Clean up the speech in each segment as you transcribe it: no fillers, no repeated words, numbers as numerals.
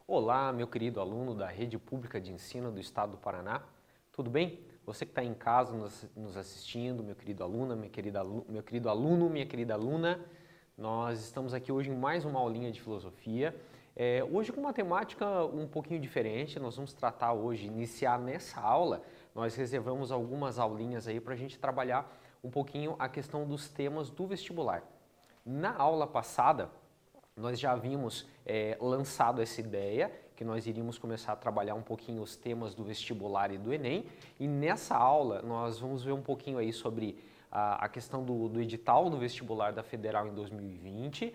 Olá, meu querido aluno da Rede Pública de Ensino do Estado do Paraná, tudo bem? Você que está em casa nos assistindo, meu querido aluno, minha querida aluna, nós estamos aqui hoje em mais uma aulinha de filosofia. Hoje com uma temática um pouquinho diferente, nós vamos tratar hoje, iniciar nessa aula, nós reservamos algumas aulinhas aí para a gente trabalhar um pouquinho a questão dos temas do vestibular. Na aula passada, nós já havíamos lançado essa ideia, que nós iríamos começar a trabalhar um pouquinho os temas do vestibular e do Enem, e nessa aula nós vamos ver um pouquinho aí sobre a questão do edital do vestibular da Federal em 2020,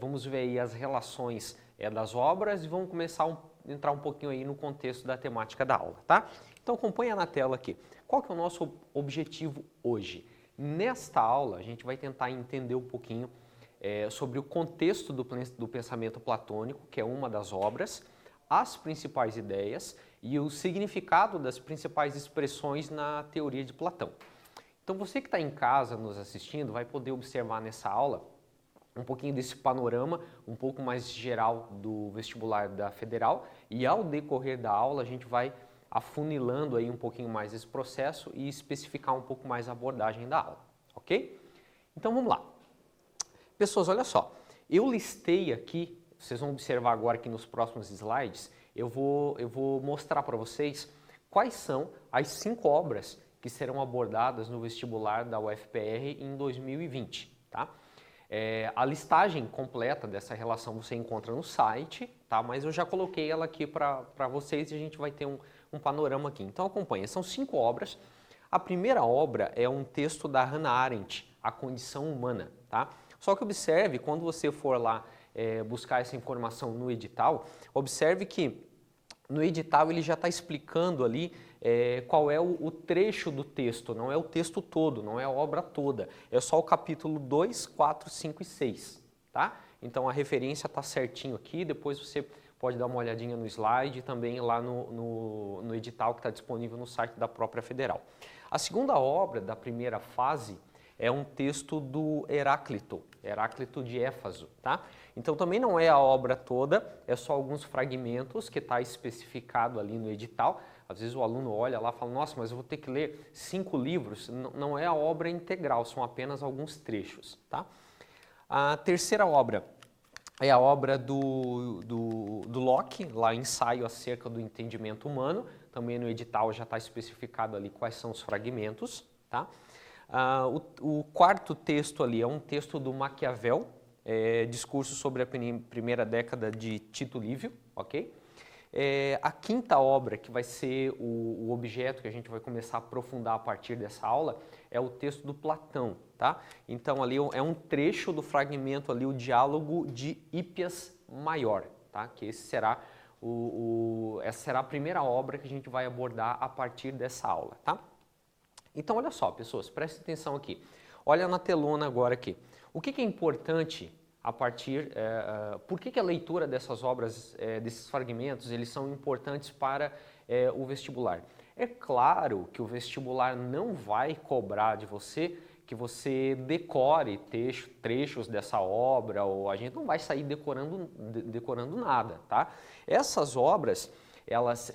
vamos ver aí as relações das obras e vamos começar a entrar um pouquinho aí no contexto da temática da aula, tá? Então acompanha na tela aqui. Qual que é o nosso objetivo hoje? Nesta aula a gente vai tentar entender um pouquinho sobre o contexto do pensamento platônico, que é uma das obras, as principais ideias e o significado das principais expressões na teoria de Platão. Então você que está em casa nos assistindo vai poder observar nessa aula um pouquinho desse panorama, um pouco mais geral do vestibular da Federal, e ao decorrer da aula a gente vai afunilando aí um pouquinho mais esse processo e especificar um pouco mais a abordagem da aula, ok? Então vamos lá. Pessoas, olha só, eu listei aqui, vocês vão observar agora aqui nos próximos slides, eu vou mostrar para vocês quais são as 5 obras que serão abordadas no vestibular da UFPR em 2020, tá? A listagem completa dessa relação você encontra no site, tá? Mas eu já coloquei ela aqui para vocês e a gente vai ter um panorama aqui. Então acompanha, são 5 obras. A primeira obra é um texto da Hannah Arendt, A Condição Humana, tá? Só que observe, quando você for lá buscar essa informação no edital, observe que no edital ele já está explicando ali qual é o trecho do texto, não é o texto todo, não é a obra toda, é só o capítulo 2, 4, 5 e 6, tá? Então a referência está certinho aqui, depois você pode dar uma olhadinha no slide e também lá no edital que está disponível no site da própria Federal. A segunda obra da primeira fase é um texto do Heráclito de Éfaso, tá? Então também não é a obra toda, é só alguns fragmentos que está especificado ali no edital. Às vezes o aluno olha lá e fala, nossa, mas eu vou ter que ler 5 livros. Não é a obra integral, são apenas alguns trechos, tá? A terceira obra é a obra do Locke, lá Ensaio acerca do entendimento humano. Também no edital já está especificado ali quais são os fragmentos, tá? O quarto texto ali é um texto do Maquiavel, discurso sobre a primeira década de Tito Livio, ok? A quinta obra, que vai ser o objeto que a gente vai começar a aprofundar a partir dessa aula, é o texto do Platão, tá? Então ali é um trecho do fragmento ali, o diálogo de Hípias Maior, tá? Que esse será essa será a primeira obra que a gente vai abordar a partir dessa aula, tá? Então, olha só, pessoas, prestem atenção aqui. Olha na telona agora aqui. O que é importante a partir... por que a leitura dessas obras, desses fragmentos, eles são importantes para o vestibular? É claro que o vestibular não vai cobrar de você que você decore trechos dessa obra, ou a gente não vai sair decorando nada, tá? Essas obras, elas,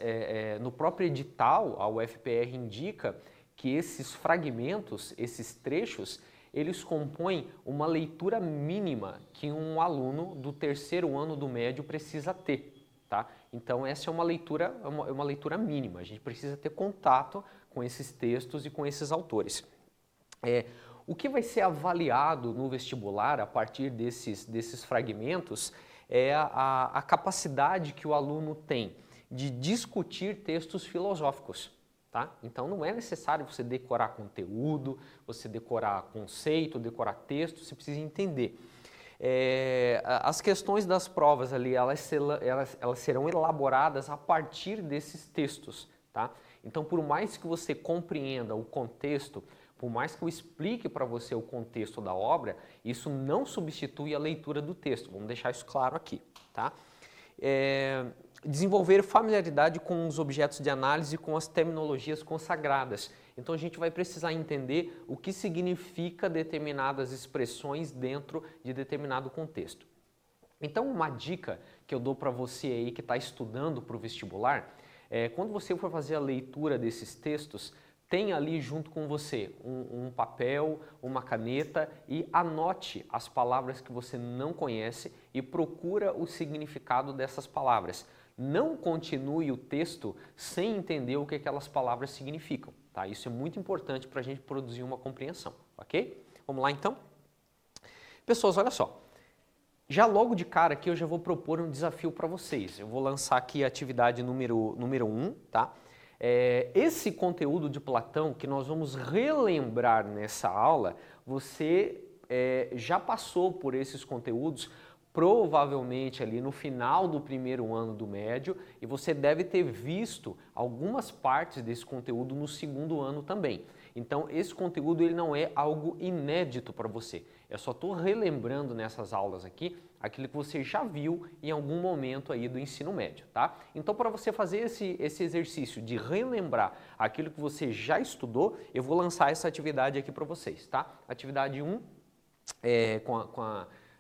no próprio edital, a UFPR indica que esses fragmentos, esses trechos, eles compõem uma leitura mínima que um aluno do terceiro ano do médio precisa ter, tá? Então essa é uma leitura mínima, a gente precisa ter contato com esses textos e com esses autores. O que vai ser avaliado no vestibular a partir desses fragmentos é a capacidade que o aluno tem de discutir textos filosóficos. Tá? Então não é necessário você decorar conteúdo, você decorar conceito, decorar texto, você precisa entender. As questões das provas ali, elas serão elaboradas a partir desses textos. Tá? Então por mais que você compreenda o contexto, por mais que eu explique para você o contexto da obra, isso não substitui a leitura do texto, vamos deixar isso claro aqui. Tá? Desenvolver familiaridade com os objetos de análise e com as terminologias consagradas. Então a gente vai precisar entender o que significa determinadas expressões dentro de determinado contexto. Então uma dica que eu dou para você aí que está estudando para o vestibular, quando você for fazer a leitura desses textos, tenha ali junto com você um papel, uma caneta e anote as palavras que você não conhece e procura o significado dessas palavras. Não continue o texto sem entender o que aquelas palavras significam, tá? Isso é muito importante para a gente produzir uma compreensão, ok? Vamos lá então? Pessoas, olha só. Já logo de cara aqui eu já vou propor um desafio para vocês. Eu vou lançar aqui a atividade número 1, tá? Esse conteúdo de Platão que nós vamos relembrar nessa aula, você já passou por esses conteúdos provavelmente ali no final do primeiro ano do médio e você deve ter visto algumas partes desse conteúdo no segundo ano também. Então esse conteúdo ele não é algo inédito para você. Eu só estou relembrando nessas aulas aqui aquilo que você já viu em algum momento aí do ensino médio, tá? Então para você fazer esse exercício de relembrar aquilo que você já estudou, eu vou lançar essa atividade aqui para vocês, tá? Atividade 1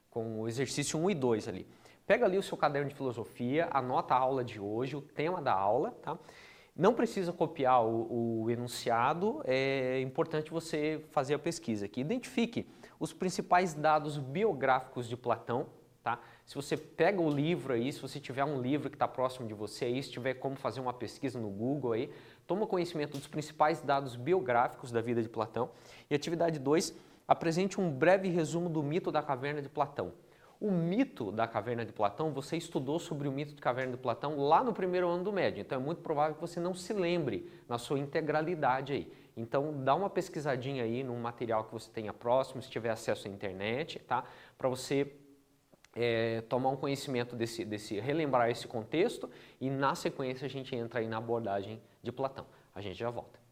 com o exercício 1 e 2 ali. Pega ali o seu caderno de filosofia, anota a aula de hoje, o tema da aula, tá? Não precisa copiar o enunciado, é importante você fazer a pesquisa aqui. Identifique os principais dados biográficos de Platão, tá? Se você pega o livro aí, se você tiver um livro que está próximo de você aí, se tiver como fazer uma pesquisa no Google aí, toma conhecimento dos principais dados biográficos da vida de Platão. E atividade 2, apresente um breve resumo do mito da caverna de Platão. O mito da caverna de Platão, você estudou sobre o mito de caverna de Platão lá no primeiro ano do médio, então é muito provável que você não se lembre na sua integralidade aí. Então dá uma pesquisadinha aí num material que você tenha próximo, se tiver acesso à internet, tá? Para você tomar um conhecimento relembrar esse contexto e na sequência a gente entra aí na abordagem de Platão. A gente já volta.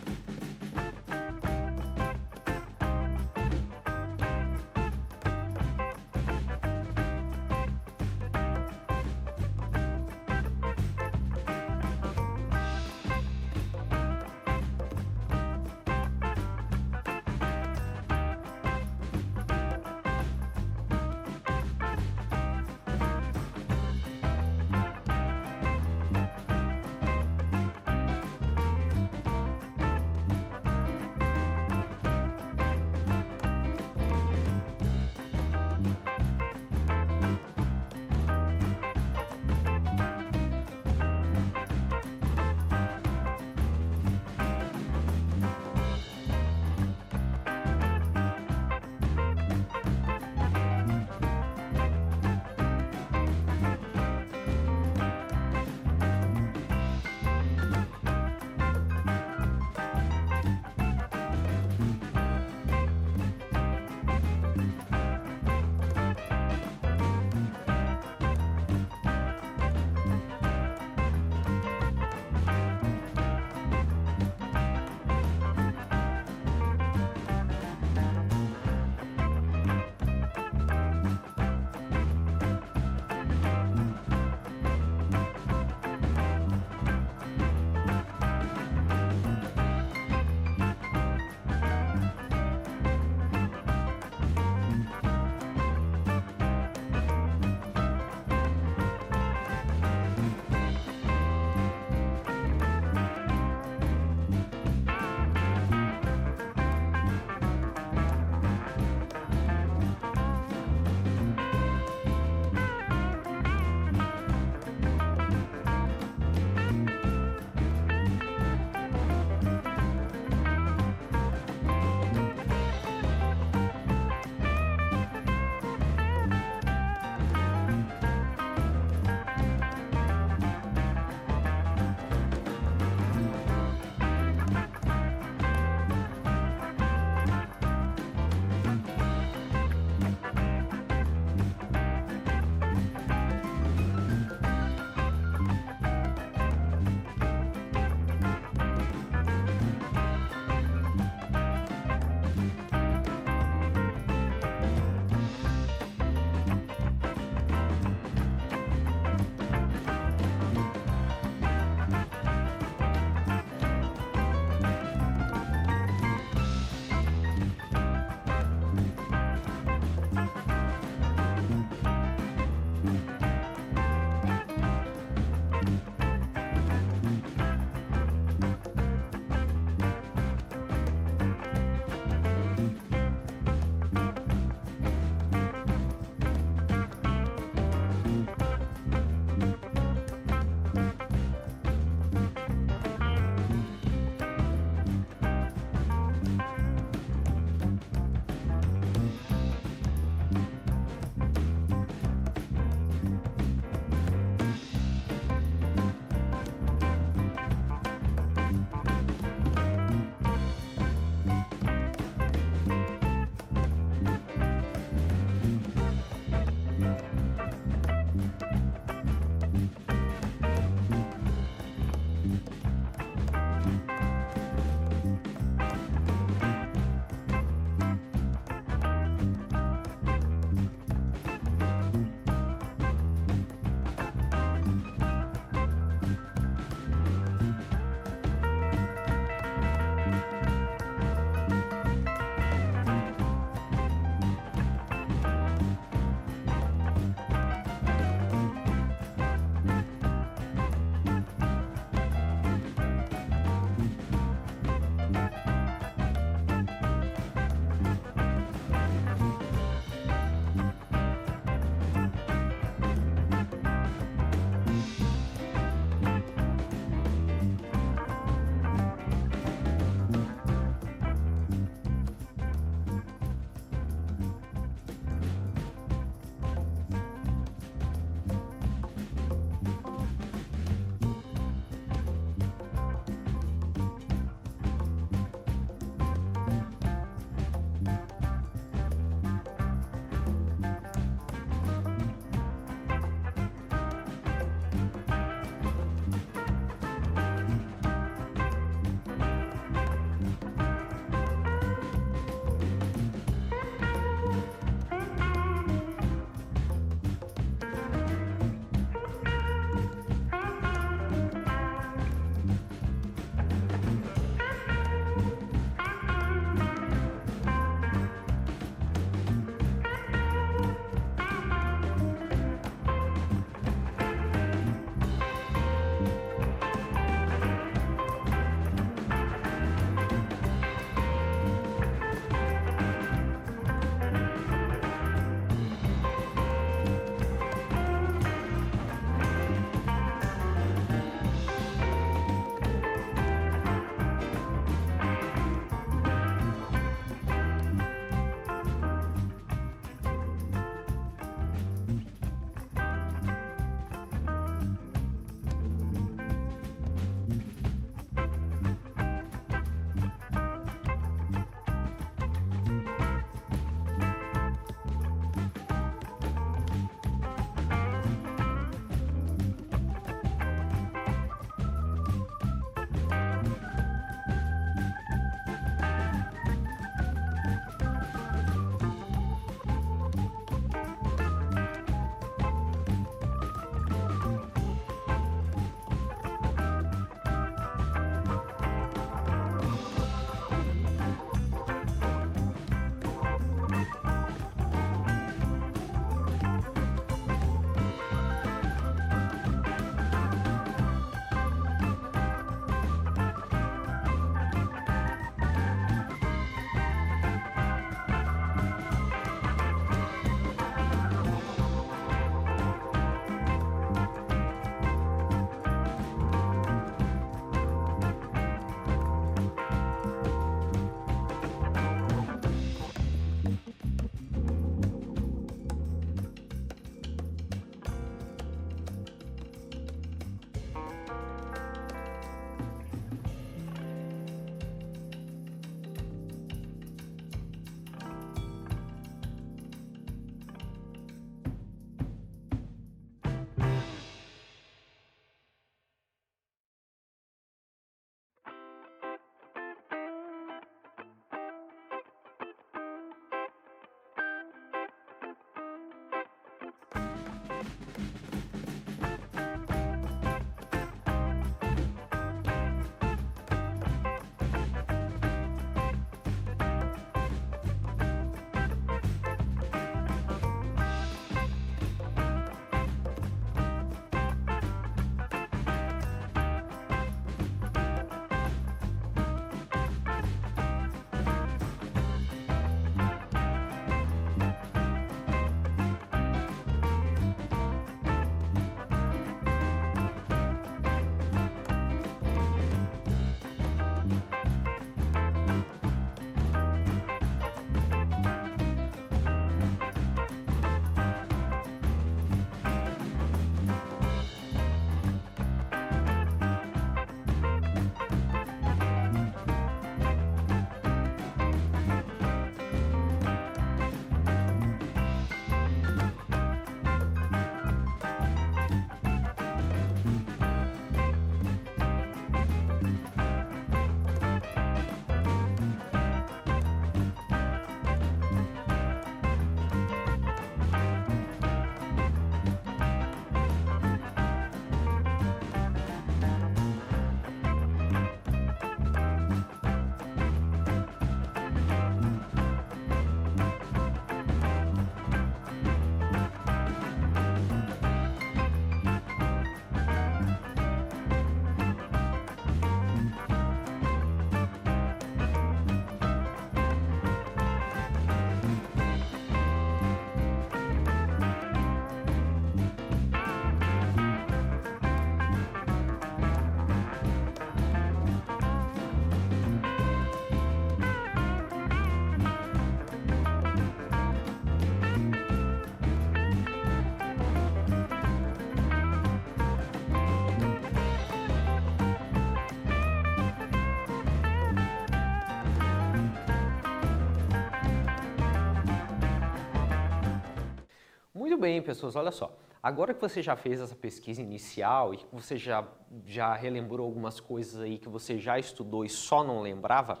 Muito bem, pessoas, olha só. Agora que você já fez essa pesquisa inicial e que você já relembrou algumas coisas aí que você já estudou e só não lembrava,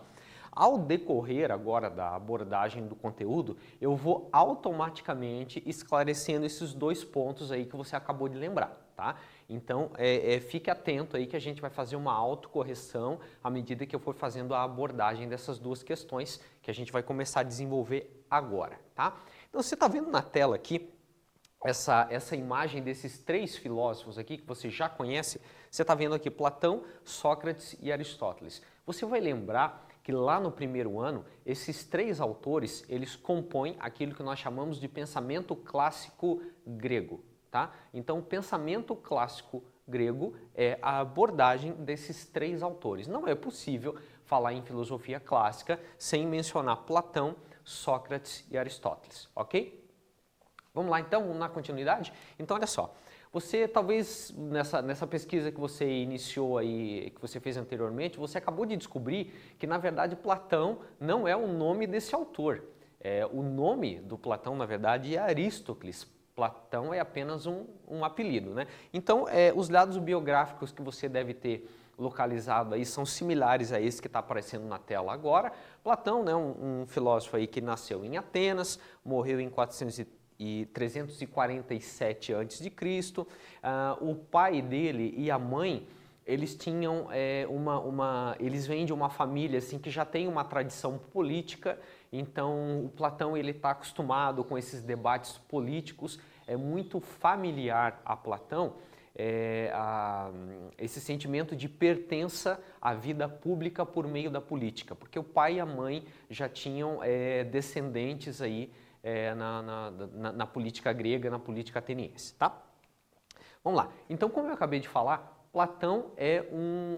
ao decorrer agora da abordagem do conteúdo, eu vou automaticamente esclarecendo esses dois pontos aí que você acabou de lembrar, tá? Então, fique atento aí que a gente vai fazer uma autocorreção à medida que eu for fazendo a abordagem dessas duas questões que a gente vai começar a desenvolver agora, tá? Então, você está vendo na tela aqui essa imagem desses três filósofos aqui que você já conhece. Você está vendo aqui Platão, Sócrates e Aristóteles. Você vai lembrar que lá no primeiro ano, esses três autores, eles compõem aquilo que nós chamamos de pensamento clássico grego, tá? Então, o pensamento clássico grego é a abordagem desses três autores. Não é possível falar em filosofia clássica sem mencionar Platão, Sócrates e Aristóteles, ok? Vamos lá então, vamos na continuidade? Então olha só, você talvez nessa pesquisa que você iniciou aí, que você fez anteriormente, você acabou de descobrir que na verdade Platão não é o nome desse autor. O nome do Platão na verdade é Aristóteles. Platão é apenas um apelido, né? Então os dados biográficos que você deve ter localizado aí são similares a esse que está aparecendo na tela agora. Platão, né, um filósofo aí que nasceu em Atenas, morreu em 347 a.C. O pai dele e a mãe, eles tinham eles vêm de uma família assim que já tem uma tradição política. Então o Platão ele está acostumado com esses debates políticos, é muito familiar a Platão esse sentimento de pertença à vida pública por meio da política, porque o pai e a mãe já tinham descendentes aí na política grega, na política ateniense, tá? Vamos lá. Então, como eu acabei de falar, Platão é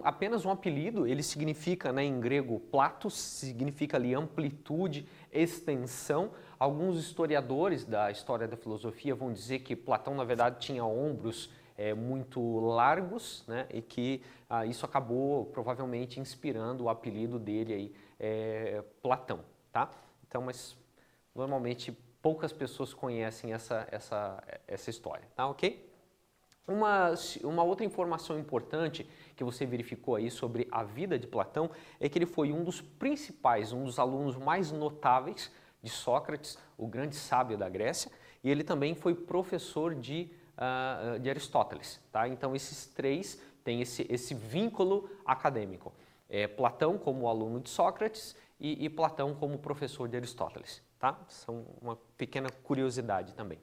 apenas um apelido, ele significa, né, em grego, platos, significa ali amplitude, extensão. Alguns historiadores da história da filosofia vão dizer que Platão, na verdade, tinha ombros muito largos, né, e que isso acabou provavelmente inspirando o apelido dele aí, Platão, tá? Então, mas normalmente poucas pessoas conhecem essa história, tá ok? Uma outra informação importante que você verificou aí sobre a vida de Platão é que ele foi um dos principais, um dos alunos mais notáveis de Sócrates, o grande sábio da Grécia, e ele também foi professor de Aristóteles, tá? Então esses três têm esse vínculo acadêmico. Platão como aluno de Sócrates e Platão como professor de Aristóteles, tá? São uma pequena curiosidade também.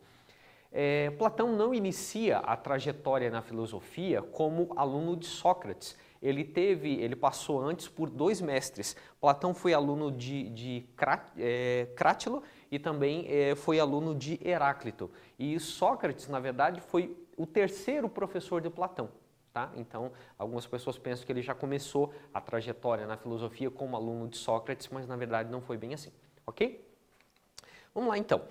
Platão não inicia a trajetória na filosofia como aluno de Sócrates. Ele passou antes por dois mestres. Platão foi aluno de Crátilo e também foi aluno de Heráclito. E Sócrates, na verdade, foi o terceiro professor de Platão. Tá? Então, algumas pessoas pensam que ele já começou a trajetória na filosofia como aluno de Sócrates, mas na verdade não foi bem assim, ok? Vamos lá então.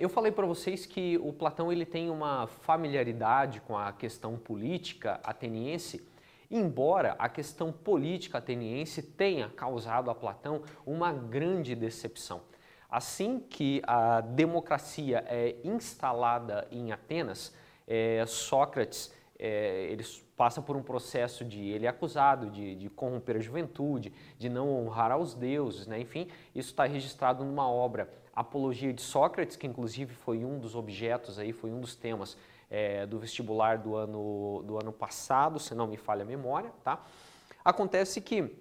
Eu falei para vocês que o Platão ele tem uma familiaridade com a questão política ateniense, embora a questão política ateniense tenha causado a Platão uma grande decepção. Assim que a democracia é instalada em Atenas, Sócrates ele passa por um processo ele é acusado de corromper a juventude, de não honrar aos deuses, né? Enfim, isso está registrado numa obra, Apologia de Sócrates, que inclusive foi um dos objetos, aí, foi um dos temas do vestibular do ano passado, se não me falha a memória, tá? Acontece que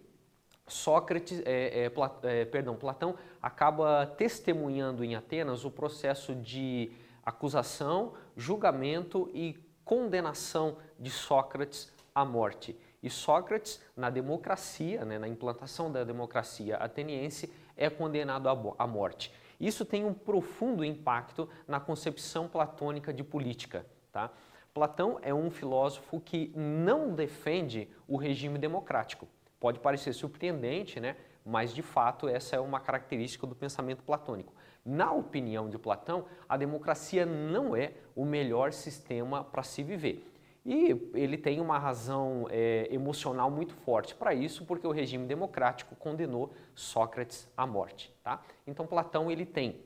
Platão acaba testemunhando em Atenas o processo de acusação, julgamento e condenação de Sócrates à morte. E Sócrates, na democracia, né, na implantação da democracia ateniense, é condenado à morte. Isso tem um profundo impacto na concepção platônica de política, tá? Platão é um filósofo que não defende o regime democrático. Pode parecer surpreendente, né? Mas de fato essa é uma característica do pensamento platônico. Na opinião de Platão, a democracia não é o melhor sistema para se viver. E ele tem uma razão emocional muito forte para isso, porque o regime democrático condenou Sócrates à morte, tá? Então Platão ele tem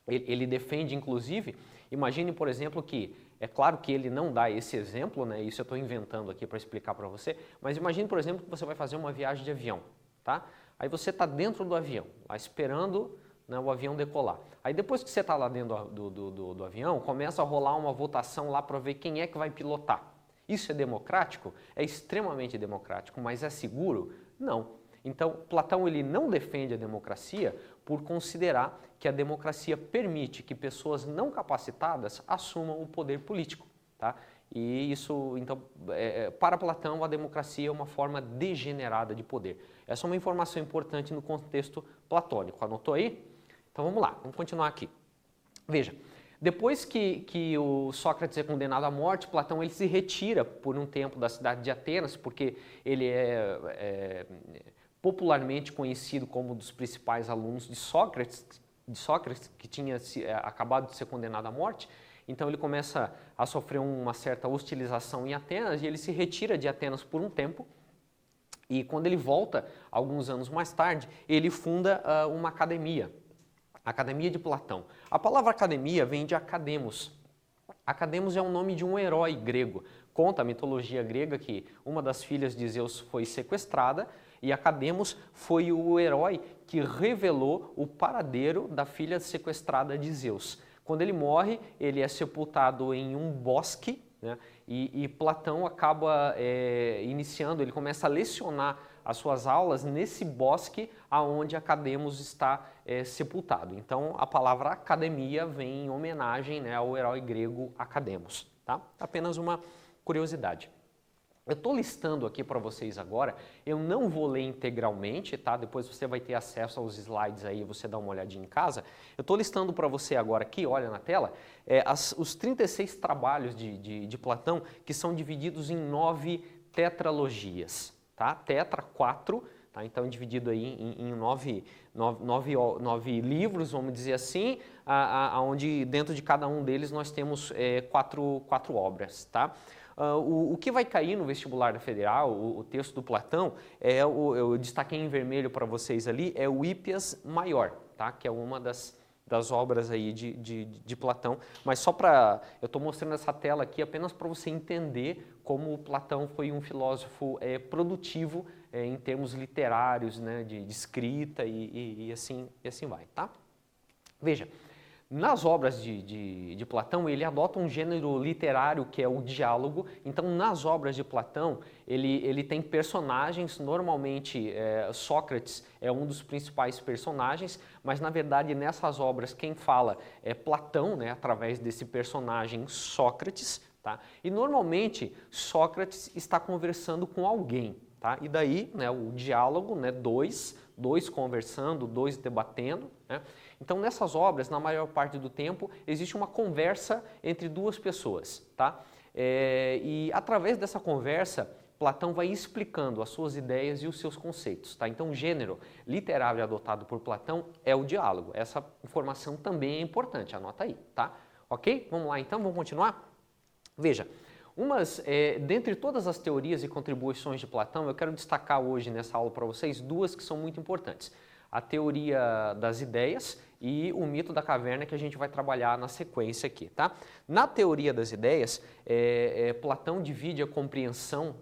Ele defende, inclusive, imagine, por exemplo, que, é claro que ele não dá esse exemplo, né? Isso eu estou inventando aqui para explicar para você, mas imagine, por exemplo, que você vai fazer uma viagem de avião, tá? Aí você está dentro do avião, lá esperando, né, o avião decolar. Aí depois que você está lá dentro do avião, começa a rolar uma votação lá para ver quem é que vai pilotar. Isso é democrático? É extremamente democrático, mas é seguro? Não. Então, Platão ele não defende a democracia por considerar que a democracia permite que pessoas não capacitadas assumam o poder político, tá? E isso, então, para Platão, a democracia é uma forma degenerada de poder. Essa é uma informação importante no contexto platônico. Anotou aí? Então vamos lá, vamos continuar aqui. Veja, depois que o Sócrates é condenado à morte, Platão ele se retira por um tempo da cidade de Atenas, porque ele é popularmente conhecido como um dos principais alunos de Sócrates que tinha acabado de ser condenado à morte. Então ele começa a sofrer uma certa hostilização em Atenas e ele se retira de Atenas por um tempo. E quando ele volta, alguns anos mais tarde, ele funda uma academia, a Academia de Platão. A palavra academia vem de academos. Academos é o nome de um herói grego. Conta a mitologia grega que uma das filhas de Zeus foi sequestrada e Academos foi o herói que revelou o paradeiro da filha sequestrada de Zeus. Quando ele morre, ele é sepultado em um bosque, né? E Platão acaba iniciando, ele começa a lecionar as suas aulas nesse bosque aonde Academos está sepultado. Então a palavra academia vem em homenagem, né, ao herói grego Academos. Tá? Apenas uma curiosidade. Eu estou listando aqui para vocês agora, eu não vou ler integralmente, tá? Depois você vai ter acesso aos slides aí, você dá uma olhadinha em casa. Eu estou listando para você agora aqui, olha na tela, os 36 trabalhos de Platão, que são divididos em 9 tetralogias, tá? Tetra, 4, tá? Então dividido aí em 9 livros, vamos dizer assim, onde dentro de cada um deles nós temos 4 obras, tá? O que vai cair no vestibular da Federal, o texto do Platão, eu destaquei em vermelho para vocês ali, é o Hípias Maior, tá? Que é uma das obras aí de Platão, mas só para, eu estou mostrando essa tela aqui apenas para você entender como Platão foi um filósofo produtivo em termos literários, né, de escrita e assim vai, tá? Veja, nas obras de Platão, ele adota um gênero literário que é o diálogo. Então, nas obras de Platão, ele tem personagens, normalmente Sócrates é um dos principais personagens, mas na verdade nessas obras quem fala é Platão, né, através desse personagem Sócrates, tá? E normalmente Sócrates está conversando com alguém, tá? E daí, né, o diálogo, né, dois conversando, dois debatendo, né? Então, nessas obras, na maior parte do tempo, existe uma conversa entre duas pessoas, tá? E através dessa conversa, Platão vai explicando as suas ideias e os seus conceitos, tá? Então, o gênero literário adotado por Platão é o diálogo. Essa informação também é importante, anota aí, tá? Ok? Vamos lá então, vamos continuar? Veja, dentre todas as teorias e contribuições de Platão, eu quero destacar hoje nessa aula para vocês duas que são muito importantes. A teoria das ideias e o mito da caverna, que a gente vai trabalhar na sequência aqui, tá? Na teoria das ideias, Platão divide a compreensão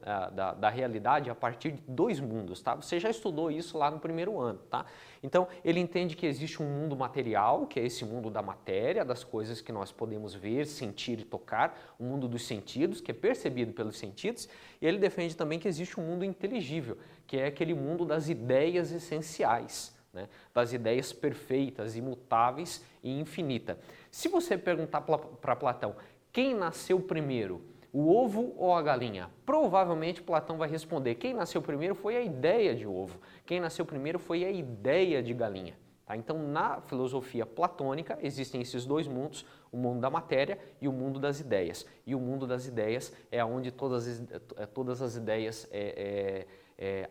da realidade a partir de 2 mundos, tá? Você já estudou isso lá no primeiro ano, tá? Então, ele entende que existe um mundo material, que é esse mundo da matéria, das coisas que nós podemos ver, sentir e tocar, o mundo dos sentidos, que é percebido pelos sentidos, e ele defende também que existe um mundo inteligível, que é aquele mundo das ideias essenciais, né, das ideias perfeitas, imutáveis e infinita. Se você perguntar para Platão, quem nasceu primeiro, o ovo ou a galinha? Provavelmente Platão vai responder, quem nasceu primeiro foi a ideia de ovo, quem nasceu primeiro foi a ideia de galinha. Tá? Então, na filosofia platônica, existem esses 2 mundos, o mundo da matéria e o mundo das ideias. E o mundo das ideias é onde todas as ideias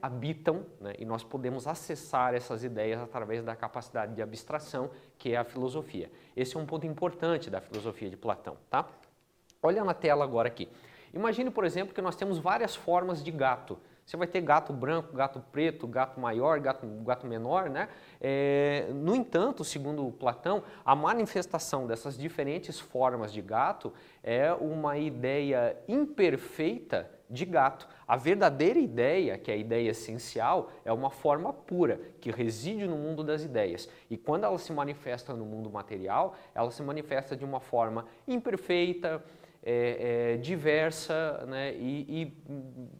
habitam, né? E nós podemos acessar essas ideias através da capacidade de abstração, que é a filosofia. Esse é um ponto importante da filosofia de Platão, tá? Olha na tela agora aqui. Imagine, por exemplo, que nós temos várias formas de gato. Você vai ter gato branco, gato preto, gato maior, gato menor, né? No entanto, segundo Platão, a manifestação dessas diferentes formas de gato é uma ideia imperfeita de gato. A verdadeira ideia, que é a ideia essencial, é uma forma pura, que reside no mundo das ideias. E quando ela se manifesta no mundo material, ela se manifesta de uma forma imperfeita, diversa, né, e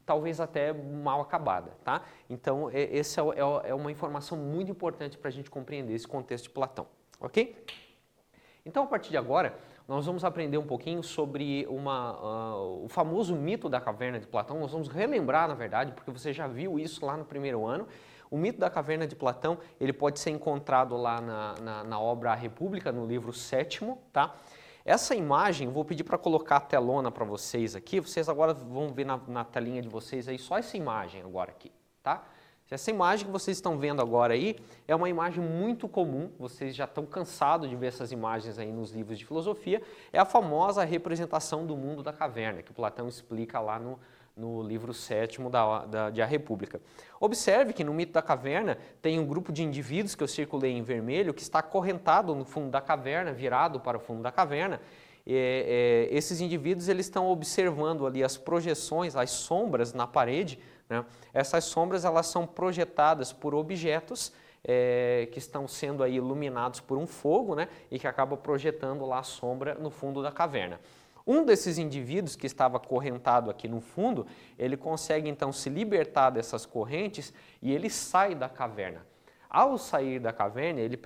talvez até mal acabada, tá? Então, essa é uma informação muito importante para a gente compreender esse contexto de Platão, ok? Então, a partir de agora, nós vamos aprender um pouquinho sobre o famoso mito da caverna de Platão. Nós vamos relembrar, na verdade, porque você já viu isso lá no primeiro ano. O mito da caverna de Platão, ele pode ser encontrado lá na obra A República, no livro 7º, tá? Essa imagem, eu vou pedir para colocar a telona para vocês aqui. Vocês agora vão ver na telinha de vocês aí só essa imagem agora aqui, tá? Essa imagem que vocês estão vendo agora aí é uma imagem muito comum, vocês já estão cansados de ver essas imagens aí nos livros de filosofia, é a famosa representação do mundo da caverna, que Platão explica lá no livro 7º de A República. Observe que no mito da caverna tem um grupo de indivíduos que eu circulei em vermelho, que está acorrentado no fundo da caverna, virado para o fundo da caverna. Esses indivíduos eles estão observando ali as projeções, as sombras na parede, né? Essas sombras elas são projetadas por objetos que estão sendo aí iluminados por um fogo, né? E que acaba projetando lá a sombra no fundo da caverna. Um desses indivíduos que estava acorrentado aqui no fundo, ele consegue então se libertar dessas correntes e ele sai da caverna. Ao sair da caverna, ele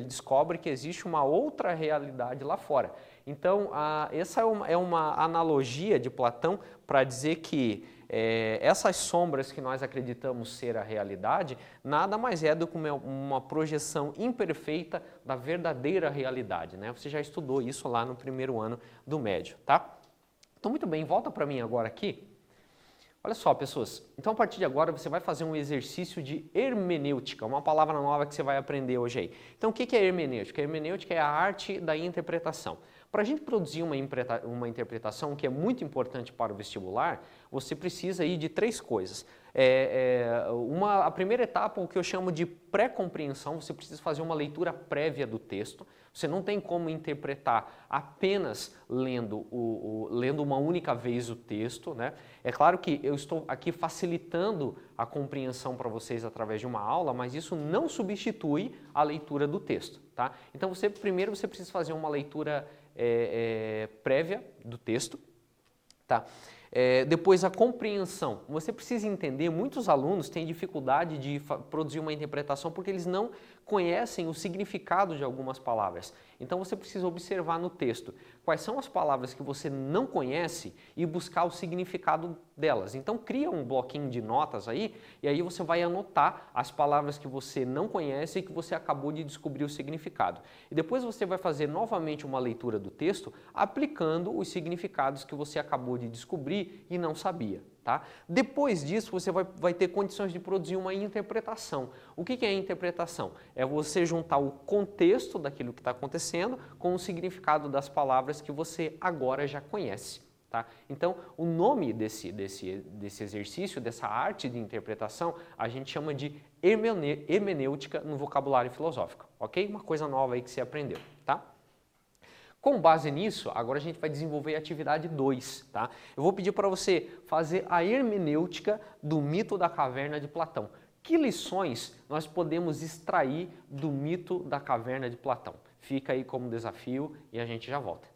descobre que existe uma outra realidade lá fora. Então, essa é uma analogia de Platão para dizer que essas sombras que nós acreditamos ser a realidade, nada mais é do que uma projeção imperfeita da verdadeira realidade, né? Você já estudou isso lá no primeiro ano do médio, tá? Então, muito bem, volta para mim agora aqui. Olha só, pessoas, então a partir de agora você vai fazer um exercício de hermenêutica, uma palavra nova que você vai aprender hoje aí. Então, o que é hermenêutica? A hermenêutica é a arte da interpretação. Para a gente produzir uma interpretação que é muito importante para o vestibular, você precisa aí de 3 coisas. A primeira etapa, o que eu chamo de pré-compreensão, você precisa fazer uma leitura prévia do texto. Você não tem como interpretar apenas lendo uma única vez o texto, né? É claro que eu estou aqui facilitando a compreensão para vocês através de uma aula, mas isso não substitui a leitura do texto, tá? Então, primeiro você precisa fazer uma leitura prévia do texto, tá? Depois a compreensão. Você precisa entender, muitos alunos têm dificuldade de produzir uma interpretação porque eles não conhecem o significado de algumas palavras. Então você precisa observar no texto quais são as palavras que você não conhece e buscar o significado delas. Então cria um bloquinho de notas aí e aí você vai anotar as palavras que você não conhece e que você acabou de descobrir o significado. E depois você vai fazer novamente uma leitura do texto aplicando os significados que você acabou de descobrir e não sabia. Tá? Depois disso, você vai ter condições de produzir uma interpretação. O que é a interpretação? É você juntar o contexto daquilo que está acontecendo com o significado das palavras que você agora já conhece. Tá? Então, o nome desse exercício, dessa arte de interpretação, a gente chama de hermenêutica no vocabulário filosófico. Ok? Uma coisa nova aí que você aprendeu. Tá? Com base nisso, agora a gente vai desenvolver a atividade 2, tá? Eu vou pedir para você fazer a hermenêutica do mito da caverna de Platão. Que lições nós podemos extrair do mito da caverna de Platão? Fica aí como desafio e a gente já volta.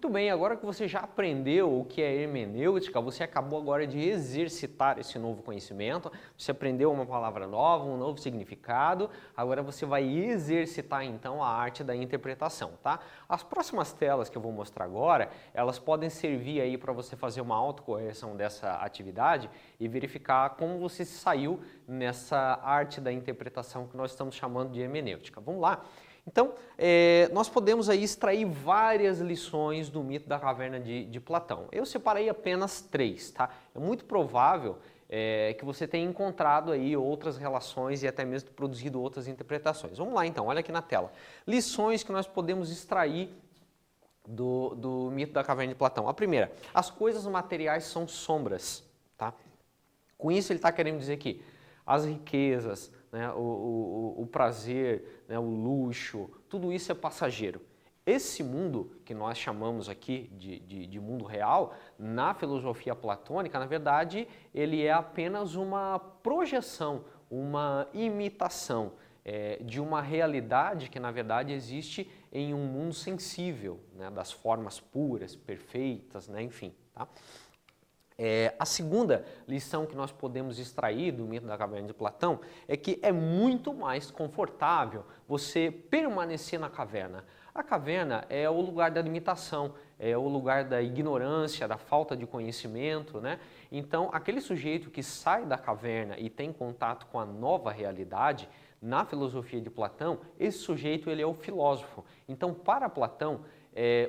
Muito bem, agora que você já aprendeu o que é hermenêutica, você acabou agora de exercitar esse novo conhecimento, você aprendeu uma palavra nova, um novo significado, agora você vai exercitar então a arte da interpretação, tá? As próximas telas que eu vou mostrar agora, elas podem servir aí para você fazer uma autocorreção dessa atividade e verificar como você saiu nessa arte da interpretação que nós estamos chamando de hermenêutica. Vamos lá? Então, nós podemos aí extrair várias lições do mito da caverna de Platão. Eu separei apenas 3, tá? É muito provável que você tenha encontrado aí outras relações e até mesmo produzido outras interpretações. Vamos lá então, olha aqui na tela. Lições que nós podemos extrair do mito da caverna de Platão. A primeira, as coisas materiais são sombras, tá? Com isso ele está querendo dizer que as riquezas, né, o prazer, né, o luxo, tudo isso é passageiro. Esse mundo que nós chamamos aqui de mundo real, na filosofia platônica, na verdade, ele é apenas uma projeção, uma imitação de uma realidade que, na verdade, existe em um mundo sensível, né, das formas puras, perfeitas, né, enfim, tá? A segunda lição que nós podemos extrair do mito da caverna de Platão é que é muito mais confortável você permanecer na caverna. A caverna é o lugar da limitação, é o lugar da ignorância, da falta de conhecimento, né? Então, aquele sujeito que sai da caverna e tem contato com a nova realidade, na filosofia de Platão, esse sujeito ele é o filósofo. Então, para Platão,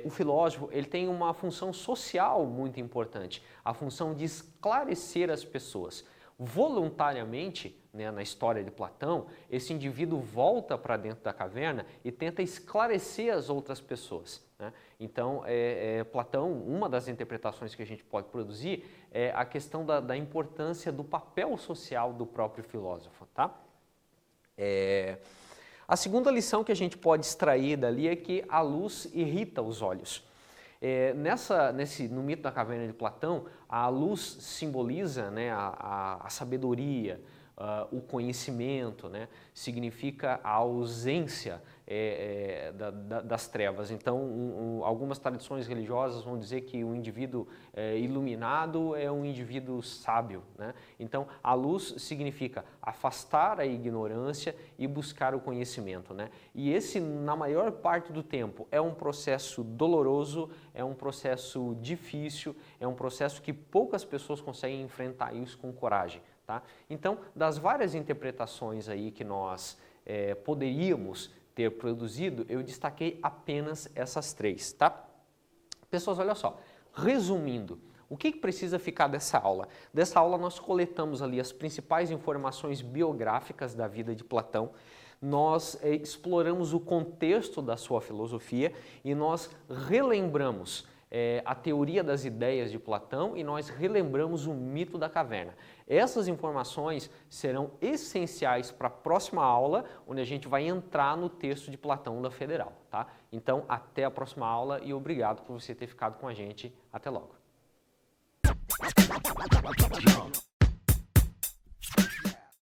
o filósofo ele tem uma função social muito importante, a função de esclarecer as pessoas. Voluntariamente, né, na história de Platão, esse indivíduo volta para dentro da caverna e tenta esclarecer as outras pessoas, né? Então, Platão, uma das interpretações que a gente pode produzir é a questão da importância do papel social do próprio filósofo, tá? A segunda lição que a gente pode extrair dali é que a luz irrita os olhos. No mito da caverna de Platão, a luz simboliza, né, a sabedoria, o conhecimento, né, significa a ausência das trevas. Então, algumas tradições religiosas vão dizer que o indivíduo iluminado é um indivíduo sábio, né? Então, a luz significa afastar a ignorância e buscar o conhecimento, né? E esse, na maior parte do tempo, é um processo doloroso, é um processo difícil, é um processo que poucas pessoas conseguem enfrentar isso com coragem, tá? Então, das várias interpretações aí que nós poderíamos ter produzido, eu destaquei apenas essas 3, tá? Pessoas, olha só, resumindo, o que precisa ficar dessa aula? Dessa aula nós coletamos ali as principais informações biográficas da vida de Platão, nós exploramos o contexto da sua filosofia e nós relembramos a teoria das ideias de Platão e nós relembramos o mito da caverna. Essas informações serão essenciais para a próxima aula, onde a gente vai entrar no texto de Platão da Federal, tá? Então, até a próxima aula e obrigado por você ter ficado com a gente. Até logo.